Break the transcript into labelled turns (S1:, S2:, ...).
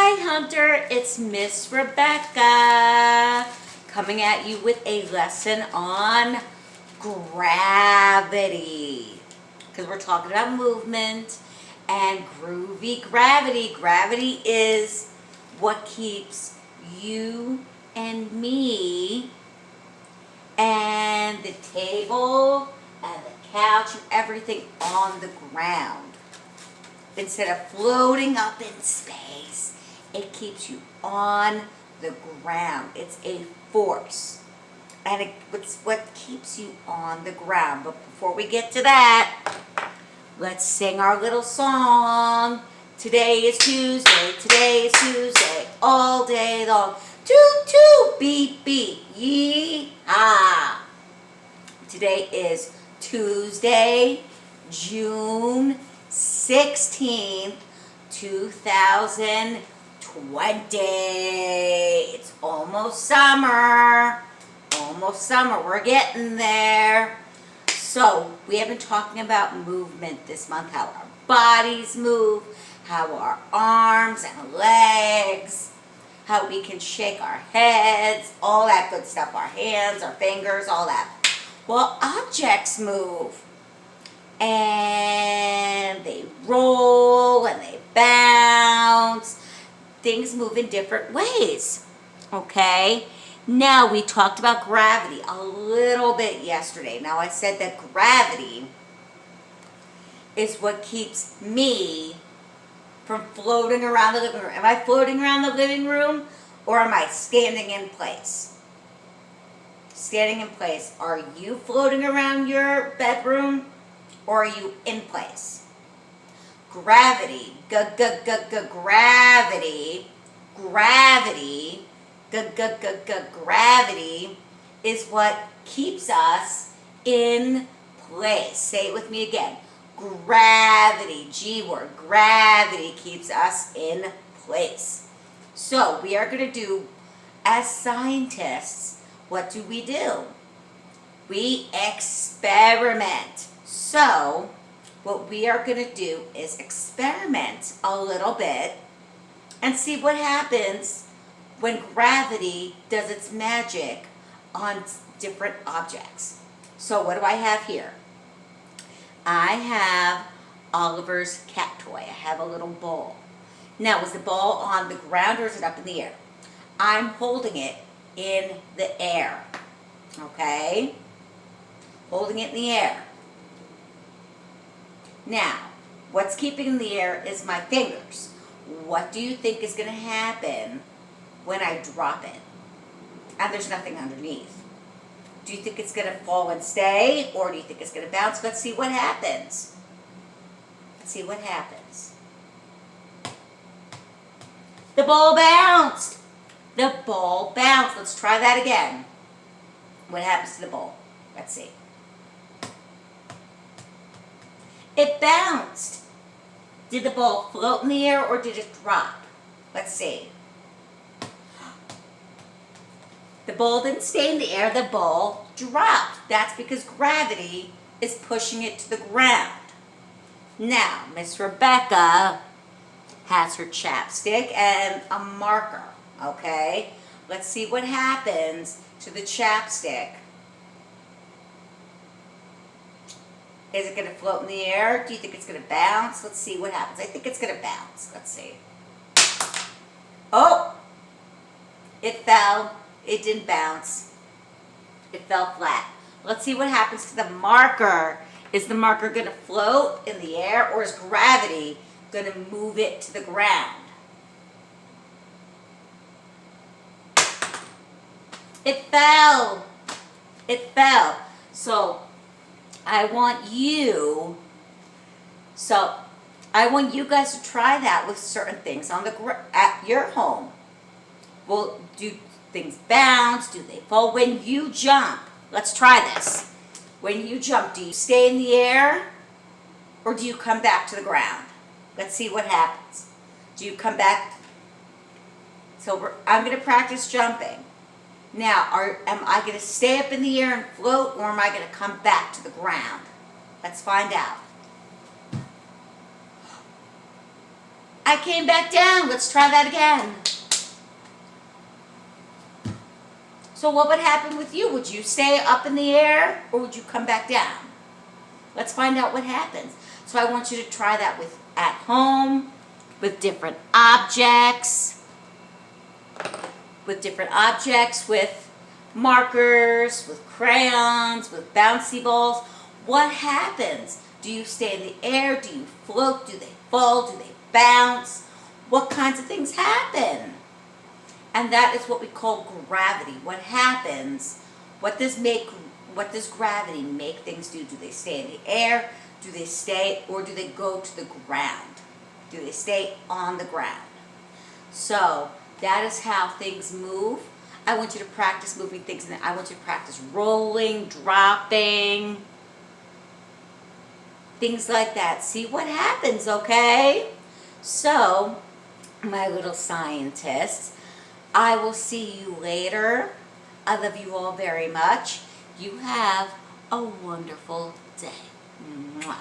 S1: Hi Hunter, it's Miss Rebecca coming at you with a lesson on gravity, because we're talking about movement and groovy gravity. Gravity is what keeps you and me and the table and the couch and everything on the ground. Instead of floating up in space, it keeps you on the ground. It's a force. And it's what keeps you on the ground. But before we get to that, let's sing our little song. Today is Tuesday, all day long. Toot toot, beep beep, yee-haw. Today is Tuesday, June 16th, 2020. It's almost summer. We're getting there. So we have been talking about movement this month, how our bodies move, how our arms and legs, how we can shake our heads, all that good stuff, our hands, our fingers, all that. Well, objects move. And they roll and they bounce. Things move in different ways, okay? Now, we talked about gravity a little bit yesterday. Now, I said that gravity is what keeps me from floating around the living room. Am I floating around the living room or am I standing in place? Standing in place. Are you floating around your bedroom? Or are you in place? Gravity, gravity is what keeps us in place. Say it with me again. Gravity, G word, gravity keeps us in place. So we are going to do, as scientists, what do? We experiment. So, what we are going to do is experiment a little bit and see what happens when gravity does its magic on different objects. So, what do I have here? I have Oliver's cat toy. I have a little ball. Now, is the ball on the ground or is it up in the air? I'm holding it in the air. Okay? Holding it in the air. Now, what's keeping in the air is my fingers. What do you think is going to happen when I drop it? And there's nothing underneath. Do you think it's going to fall and stay, or do you think it's going to bounce? Let's see what happens. The ball bounced. Let's try that again. What happens to the ball? Let's see. It bounced. Did the ball float in the air or did it drop? Let's see. The ball didn't stay in the air, the ball dropped. That's because gravity is pushing it to the ground. Now, Miss Rebecca has her chapstick and a marker, okay? Let's see what happens to the chapstick. Is it going to float in the air? Do you think it's going to bounce? Let's see what happens. I think it's going to bounce. Let's see. Oh! It fell. It didn't bounce. It fell flat. Let's see what happens to the marker. Is the marker going to float in the air, or is gravity going to move it to the ground? It fell. So, I want you guys to try that with certain things on at your home. Well, do things bounce? Do they fall? When you jump, let's try this. When you jump, do you stay in the air or do you come back to the ground? Let's see what happens. Do you come back? So I'm going to practice jumping. Now, am I going to stay up in the air and float, or am I going to come back to the ground? Let's find out. I came back down. Let's try that again. So what would happen with you? Would you stay up in the air or would you come back down? Let's find out what happens. So I want you to try that with at home, with different objects, with markers, with crayons, with bouncy balls. What happens? Do you stay in the air? Do you float? Do they fall? Do they bounce? What kinds of things happen? And that is what we call gravity. What happens? What does gravity make things do? Do they stay in the air? Do they stay, or do they go to the ground? Do they stay on the ground? So that is how things move. I want you to practice moving things, and I want you to practice rolling, dropping, things like that. See what happens, okay? So, my little scientists, I will see you later. I love you all very much. You have a wonderful day. Mwah.